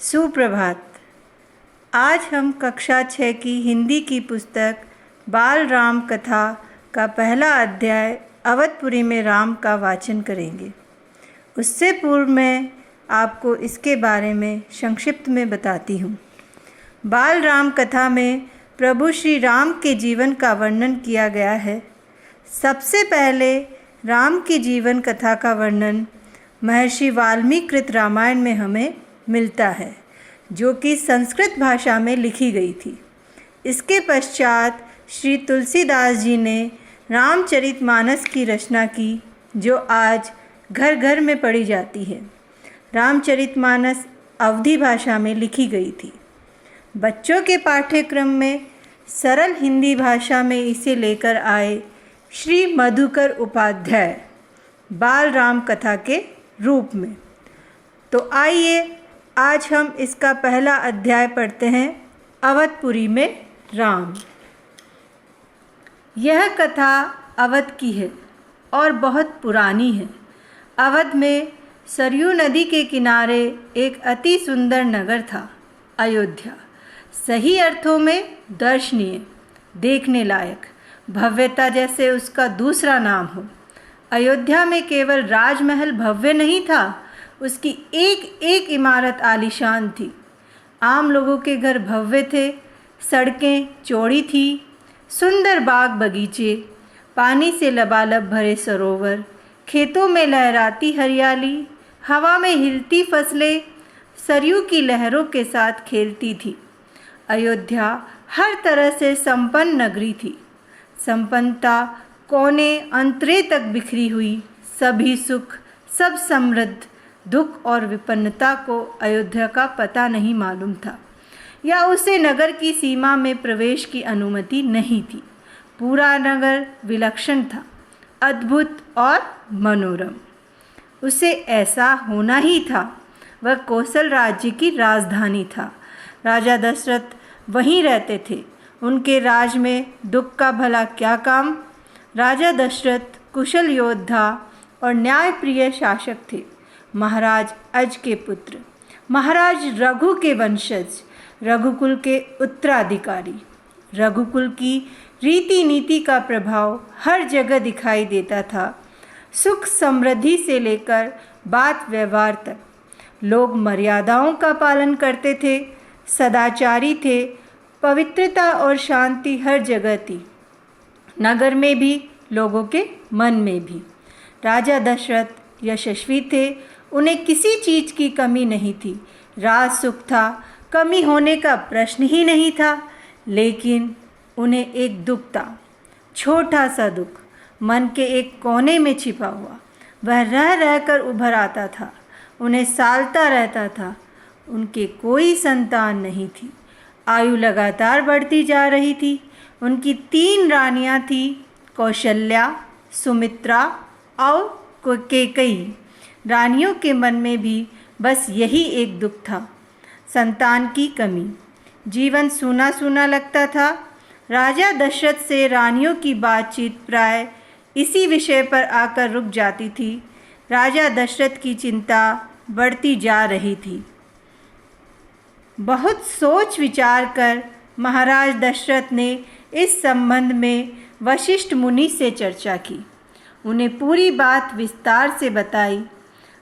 सुप्रभात। आज हम कक्षा 6 की हिंदी की पुस्तक बाल राम कथा का पहला अध्याय अवधपुरी में राम का वाचन करेंगे। उससे पूर्व मैं आपको इसके बारे में संक्षिप्त में बताती हूँ। बाल राम कथा में प्रभु श्री राम के जीवन का वर्णन किया गया है। सबसे पहले राम की जीवन कथा का वर्णन महर्षि वाल्मीकि कृत रामायण में हमें मिलता है, जो कि संस्कृत भाषा में लिखी गई थी। इसके पश्चात श्री तुलसीदास जी ने रामचरितमानस की रचना की, जो आज घर घर में पढ़ी जाती है। रामचरितमानस अवधी भाषा में लिखी गई थी। बच्चों के पाठ्यक्रम में सरल हिंदी भाषा में इसे लेकर आए श्री मधुकर उपाध्याय बाल राम कथा के रूप में। तो आइए आज हम इसका पहला अध्याय पढ़ते हैं, अवधपुरी में राम। यह कथा अवध की है और बहुत पुरानी है। अवध में सरयू नदी के किनारे एक अति सुंदर नगर था, अयोध्या। सही अर्थों में दर्शनीय, देखने लायक, भव्यता जैसे उसका दूसरा नाम हो। अयोध्या में केवल राजमहल भव्य नहीं था, उसकी एक एक इमारत आलीशान थी। आम लोगों के घर भव्य थे, सड़कें चौड़ी थी, सुंदर बाग बगीचे, पानी से लबालब भरे सरोवर, खेतों में लहराती हरियाली, हवा में हिलती फसलें सरयू की लहरों के साथ खेलती थी। अयोध्या हर तरह से संपन्न नगरी थी। संपन्नता कोने अंतरे तक बिखरी हुई। सभी सुख, सब समृद्ध, दुख और विपन्नता को अयोध्या का पता नहीं मालूम था, या उसे नगर की सीमा में प्रवेश की अनुमति नहीं थी। पूरा नगर विलक्षण था, अद्भुत और मनोरम। उसे ऐसा होना ही था। वह कौशल राज्य की राजधानी था। राजा दशरथ वहीं रहते थे। उनके राज में दुख का भला क्या काम। राजा दशरथ कुशल योद्धा और न्यायप्रिय शासक थे। महाराज अज के पुत्र, महाराज रघु के वंशज, रघुकुल के उत्तराधिकारी। रघुकुल की रीति नीति का प्रभाव हर जगह दिखाई देता था। सुख समृद्धि से लेकर बात व्यवहार तक लोग मर्यादाओं का पालन करते थे, सदाचारी थे। पवित्रता और शांति हर जगह थी, नगर में भी, लोगों के मन में भी। राजा दशरथ यशस्वी थे। उन्हें किसी चीज़ की कमी नहीं थी। राज सुख था, कमी होने का प्रश्न ही नहीं था। लेकिन उन्हें एक दुख था, छोटा सा दुख, मन के एक कोने में छिपा हुआ। वह रह रहकर उभर आता था, उन्हें सालता रहता था। उनके कोई संतान नहीं थी। आयु लगातार बढ़ती जा रही थी। उनकी 3 रानियां थीं, कौशल्या, सुमित्रा और कैकेयी। रानियों के मन में भी बस यही एक दुख था, संतान की कमी। जीवन सूना सूना लगता था। राजा दशरथ से रानियों की बातचीत प्राय इसी विषय पर आकर रुक जाती थी। राजा दशरथ की चिंता बढ़ती जा रही थी। बहुत सोच विचार कर महाराज दशरथ ने इस संबंध में वशिष्ठ मुनि से चर्चा की। उन्हें पूरी बात विस्तार से बताई।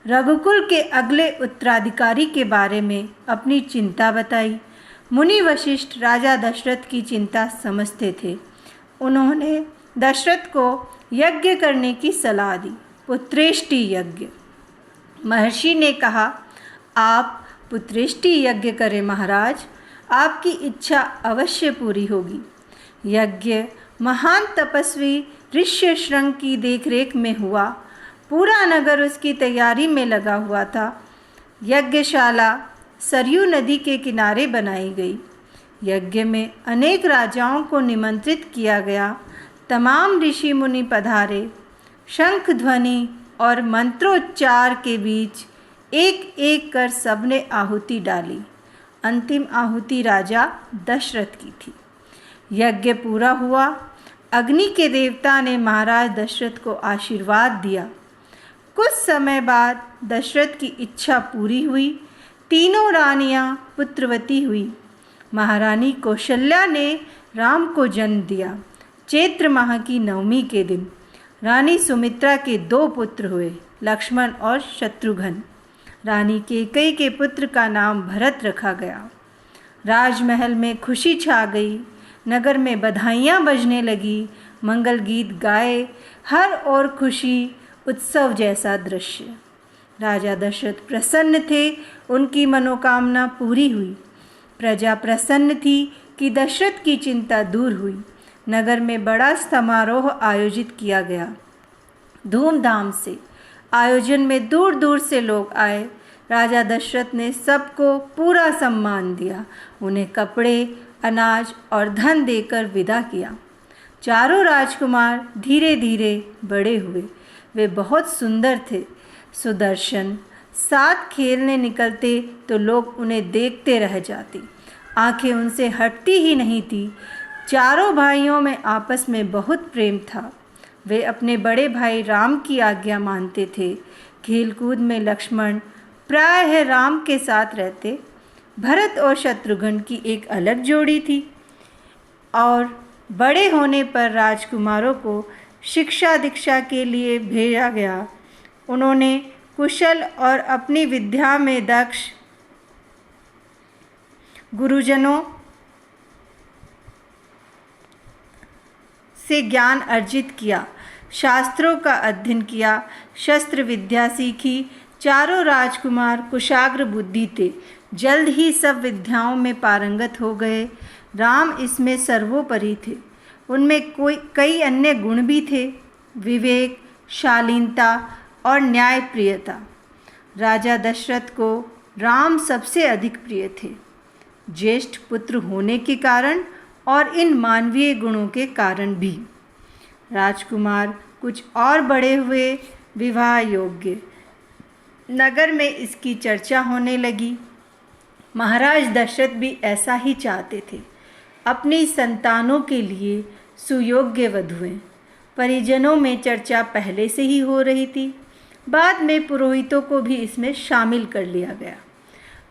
रघुकुल के अगले उत्तराधिकारी के बारे में अपनी चिंता बताई। मुनि वशिष्ठ राजा दशरथ की चिंता समझते थे। उन्होंने दशरथ को यज्ञ करने की सलाह दी, पुत्रेष्टि यज्ञ। महर्षि ने कहा, आप पुत्रेष्टि यज्ञ करें महाराज, आपकी इच्छा अवश्य पूरी होगी। यज्ञ महान तपस्वी ऋष्यशृंग की देखरेख में हुआ। पूरा नगर उसकी तैयारी में लगा हुआ था। यज्ञशाला सरयू नदी के किनारे बनाई गई। यज्ञ में अनेक राजाओं को निमंत्रित किया गया। तमाम ऋषि मुनि पधारे। शंख ध्वनि और मंत्रोच्चार के बीच एक एक कर सबने आहुति डाली। अंतिम आहुति राजा दशरथ की थी। यज्ञ पूरा हुआ। अग्नि के देवता ने महाराज दशरथ को आशीर्वाद दिया। कुछ समय बाद दशरथ की इच्छा पूरी हुई। तीनों रानियां पुत्रवती हुई। महारानी कौशल्या ने राम को जन्म दिया। चैत्र माह की नवमी के दिन रानी सुमित्रा के 2 पुत्र हुए, लक्ष्मण और शत्रुघ्न। रानी कैकेयी के पुत्र का नाम भरत रखा गया। राजमहल में खुशी छा गई। नगर में बधाइयाँ बजने लगी, मंगल गीत गाए, हर ओर खुशी, उत्सव जैसा दृश्य। राजा दशरथ प्रसन्न थे, उनकी मनोकामना पूरी हुई। प्रजा प्रसन्न थी कि दशरथ की चिंता दूर हुई। नगर में बड़ा समारोह आयोजित किया गया। धूमधाम से आयोजन में दूर दूर से लोग आए। राजा दशरथ ने सबको पूरा सम्मान दिया, उन्हें कपड़े, अनाज और धन देकर विदा किया। चारों राजकुमार धीरे धीरे बड़े हुए। वे बहुत सुंदर थे, सुदर्शन। साथ खेलने निकलते तो लोग उन्हें देखते रह जाते, आंखें उनसे हटती ही नहीं थी। चारों भाइयों में आपस में बहुत प्रेम था। वे अपने बड़े भाई राम की आज्ञा मानते थे। खेलकूद में लक्ष्मण प्रायः राम के साथ रहते। भरत और शत्रुघ्न की एक अलग जोड़ी थी और बड़े होने पर राजकुमारों को शिक्षा दीक्षा के लिए भेजा गया। उन्होंने कुशल और अपनी विद्या में दक्ष गुरुजनों से ज्ञान अर्जित किया, शास्त्रों का अध्ययन किया, शस्त्र विद्या सीखी। चारों राजकुमार कुशाग्र बुद्धि थे, जल्द ही सब विद्याओं में पारंगत हो गए। राम इसमें सर्वोपरि थे। उनमें कई अन्य गुण भी थे, विवेक, शालीनता और न्यायप्रियता। राजा दशरथ को राम सबसे अधिक प्रिय थे, ज्येष्ठ पुत्र होने के कारण और इन मानवीय गुणों के कारण भी। राजकुमार कुछ और बड़े हुए, विवाह योग्य। नगर में इसकी चर्चा होने लगी। महाराज दशरथ भी ऐसा ही चाहते थे, अपनी संतानों के लिए सुयोग्य वधुएं। परिजनों में चर्चा पहले से ही हो रही थी। बाद में पुरोहितों को भी इसमें शामिल कर लिया गया।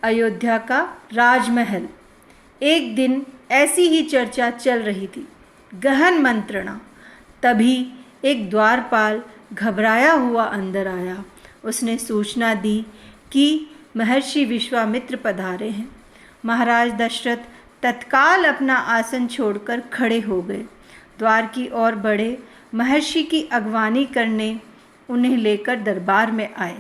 अयोध्या का राजमहल। एक दिन ऐसी ही चर्चा चल रही थी, गहन मंत्रणा। तभी एक द्वारपाल घबराया हुआ अंदर आया। उसने सूचना दी कि महर्षि विश्वामित्र पधारे हैं। महाराज दशरथ तत्काल अपना आसन छोड़कर खड़े हो गए, द्वार की ओर बढ़े। महर्षि की अगवानी करने उन्हें लेकर दरबार में आए।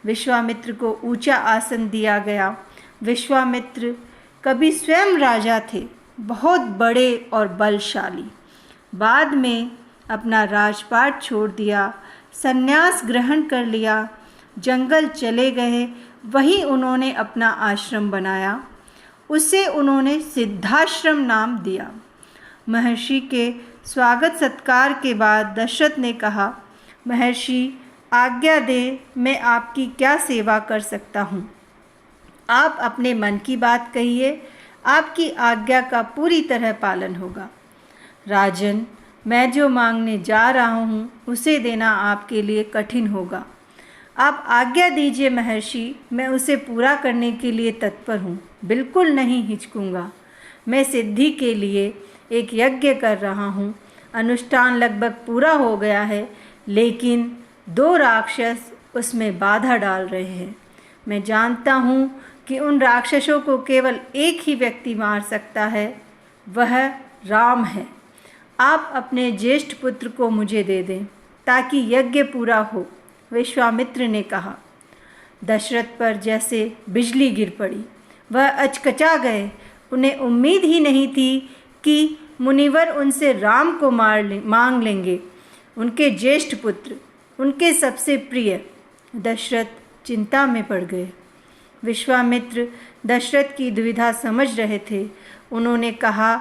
विश्वामित्र को ऊंचा आसन दिया गया। विश्वामित्र कभी स्वयं राजा थे, बहुत बड़े और बलशाली। बाद में अपना राजपाट छोड़ दिया, संन्यास ग्रहण कर लिया, जंगल चले गए। वहीं उन्होंने अपना आश्रम बनाया। उसे उन्होंने सिद्धाश्रम नाम दिया। महर्षि के स्वागत सत्कार के बाद दशरथ ने कहा, महर्षि आज्ञा दें, मैं आपकी क्या सेवा कर सकता हूँ। आप अपने मन की बात कहिए, आपकी आज्ञा का पूरी तरह पालन होगा। राजन, मैं जो मांगने जा रहा हूँ उसे देना आपके लिए कठिन होगा। आप आज्ञा दीजिए महर्षि, मैं उसे पूरा करने के लिए तत्पर हूँ, बिल्कुल नहीं हिचकूँगा। मैं सिद्धि के लिए एक यज्ञ कर रहा हूँ। अनुष्ठान लगभग पूरा हो गया है, लेकिन 2 राक्षस उसमें बाधा डाल रहे हैं। मैं जानता हूँ कि उन राक्षसों को केवल एक ही व्यक्ति मार सकता है, वह राम है। आप अपने ज्येष्ठ पुत्र को मुझे दे दें ताकि यज्ञ पूरा हो। विश्वामित्र ने कहा। दशरथ पर जैसे बिजली गिर पड़ी। वह अचकचा गए। उन्हें उम्मीद ही नहीं थी कि मुनिवर उनसे राम को मांग लेंगे, उनके ज्येष्ठ पुत्र, उनके सबसे प्रिय। दशरथ चिंता में पड़ गए। विश्वामित्र दशरथ की दुविधा समझ रहे थे। उन्होंने कहा,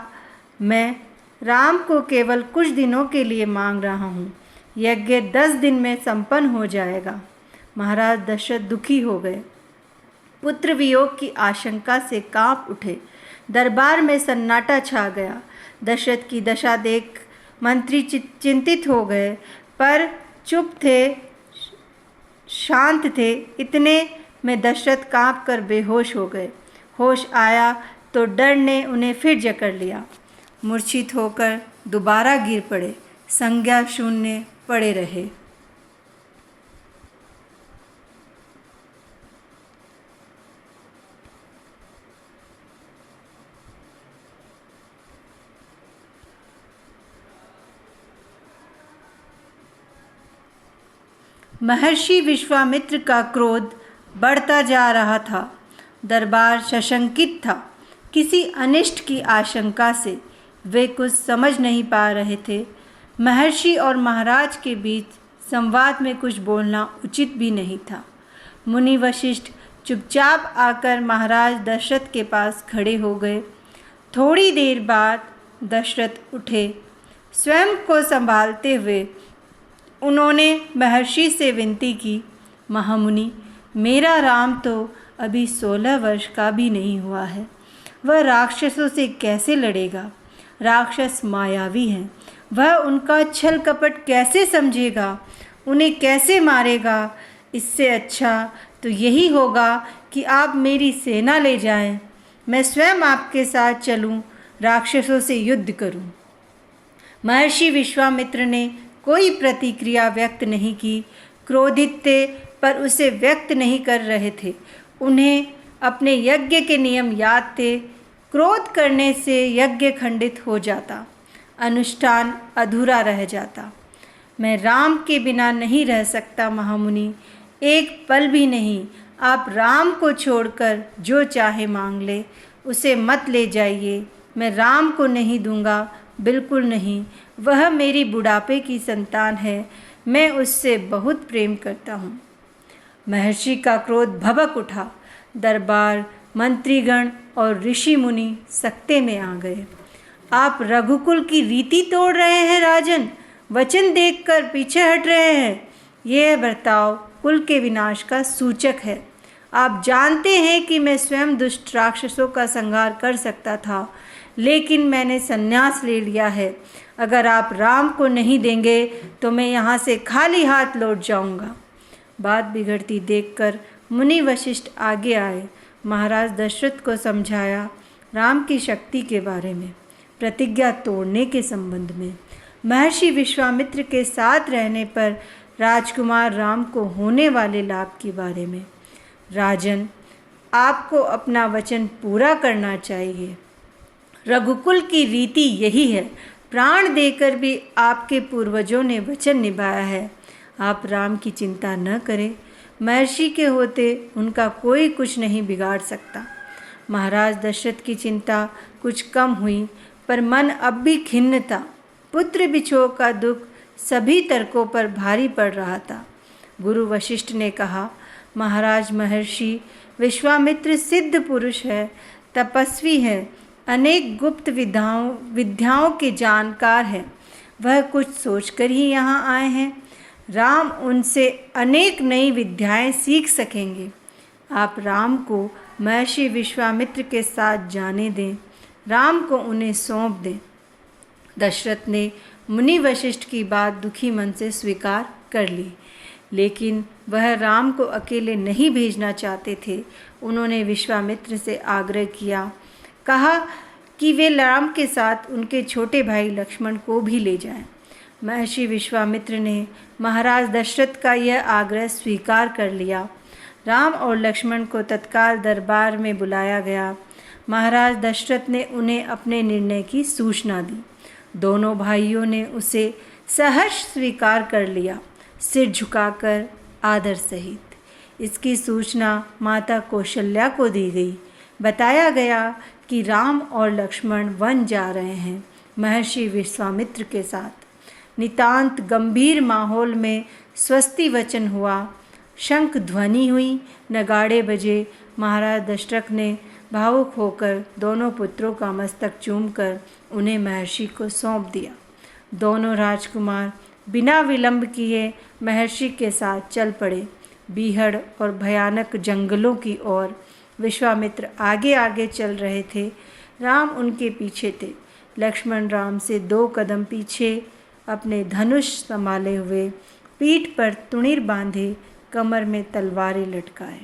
मैं राम को केवल कुछ दिनों के लिए मांग रहा हूँ। यज्ञ 10 दिन में संपन्न हो जाएगा। महाराज दशरथ दुखी हो गए। पुत्र वियोग की आशंका से कांप उठे। दरबार में सन्नाटा छा गया। दशरथ की दशा देख मंत्री चिंतित हो गए, पर चुप थे, शांत थे। इतने में दशरथ काँप कर बेहोश हो गए। होश आया तो डर ने उन्हें फिर जकड़ लिया। मूर्छित होकर दोबारा गिर पड़े, संज्ञा शून्य पड़े रहे। महर्षि विश्वामित्र का क्रोध बढ़ता जा रहा था। दरबार सशंकित था। किसी अनिष्ट की आशंका से वे कुछ समझ नहीं पा रहे थे। महर्षि और महाराज के बीच संवाद में कुछ बोलना उचित भी नहीं था। मुनि वशिष्ठ चुपचाप आकर महाराज दशरथ के पास खड़े हो गए। थोड़ी देर बाद दशरथ उठे। स्वयं को संभालते हुए उन्होंने महर्षि से विनती की, महामुनि, मेरा राम तो अभी 16 वर्ष का भी नहीं हुआ है। वह राक्षसों से कैसे लड़ेगा? राक्षस मायावी हैं। वह उनका छल कपट कैसे समझेगा? उन्हें कैसे मारेगा? इससे अच्छा तो यही होगा कि आप मेरी सेना ले जाएं। मैं स्वयं आपके साथ चलूं, राक्षसों से युद्ध करूं। महर्षि विश्वामित्र ने कोई प्रतिक्रिया व्यक्त नहीं की। क्रोधित थे पर उसे व्यक्त नहीं कर रहे थे। उन्हें अपने यज्ञ के नियम याद थे। क्रोध करने से यज्ञ खंडित हो जाता, अनुष्ठान अधूरा रह जाता। मैं राम के बिना नहीं रह सकता महामुनि, एक पल भी नहीं। आप राम को छोड़कर जो चाहे मांग ले, उसे मत ले जाइए। मैं राम को नहीं दूंगा, बिल्कुल नहीं। वह मेरी बुढ़ापे की संतान है। मैं उससे बहुत प्रेम करता हूँ। महर्षि का क्रोध भभक उठा। दरबार, मंत्रीगण और ऋषि मुनि सकते में आ गए। आप रघुकुल की रीति तोड़ रहे हैं राजन, वचन देखकर पीछे हट रहे हैं। यह बर्ताव कुल के विनाश का सूचक है। आप जानते हैं कि मैं स्वयं दुष्ट राक्षसों का संहार कर सकता था, लेकिन मैंने संन्यास ले लिया है। अगर आप राम को नहीं देंगे तो मैं यहाँ से खाली हाथ लौट जाऊँगा। बात बिगड़ती देखकर मुनि वशिष्ठ आगे आए। महाराज दशरथ को समझाया राम की शक्ति के बारे में, प्रतिज्ञा तोड़ने के संबंध में, महर्षि विश्वामित्र के साथ रहने पर राजकुमार राम को होने वाले लाभ के बारे में। राजन, आपको अपना वचन पूरा करना चाहिए। रघुकुल की रीति यही है। प्राण देकर भी आपके पूर्वजों ने वचन निभाया है। आप राम की चिंता न करें। महर्षि के होते उनका कोई कुछ नहीं बिगाड़ सकता। महाराज दशरथ की चिंता कुछ कम हुई, पर मन अब भी खिन्न था। पुत्र विछोह का दुख सभी तर्कों पर भारी पड़ रहा था। गुरु वशिष्ठ ने कहा, महाराज महर्षि विश्वामित्र सिद्ध पुरुष है, तपस्वी है, अनेक गुप्त विद्याओं के जानकार हैं। वह कुछ सोचकर ही यहाँ आए हैं। राम उनसे अनेक नई विद्याएं सीख सकेंगे। आप राम को महर्षि विश्वामित्र के साथ जाने दें। राम को उन्हें सौंप दें। दशरथ ने मुनि वशिष्ठ की बात दुखी मन से स्वीकार कर ली, लेकिन वह राम को अकेले नहीं भेजना चाहते थे। उन्होंने विश्वामित्र से आग्रह किया, कहा कि वे राम के साथ उनके छोटे भाई लक्ष्मण को भी ले जाएं। महर्षि विश्वामित्र ने महाराज दशरथ का यह आग्रह स्वीकार कर लिया। राम और लक्ष्मण को तत्काल दरबार में बुलाया गया। महाराज दशरथ ने उन्हें अपने निर्णय की सूचना दी। दोनों भाइयों ने उसे सहर्ष स्वीकार कर लिया, सिर झुकाकर आदर सहित। इसकी सूचना माता कौशल्या को दी गई। बताया गया कि राम और लक्ष्मण वन जा रहे हैं महर्षि विश्वामित्र के साथ। नितांत गंभीर माहौल में स्वस्ति वचन हुआ, शंख ध्वनि हुई, नगाड़े बजे। महाराज दशरथ ने भावुक होकर दोनों पुत्रों का मस्तक चूमकर उन्हें महर्षि को सौंप दिया। दोनों राजकुमार बिना विलंब किए महर्षि के साथ चल पड़े, बीहड़ और भयानक जंगलों की ओर। विश्वामित्र आगे आगे चल रहे थे, राम उनके पीछे थे। लक्ष्मण राम से 2 कदम पीछे, अपने धनुष संभाले हुए, पीठ पर तुणीर बांधे, कमर में तलवारें लटकाए।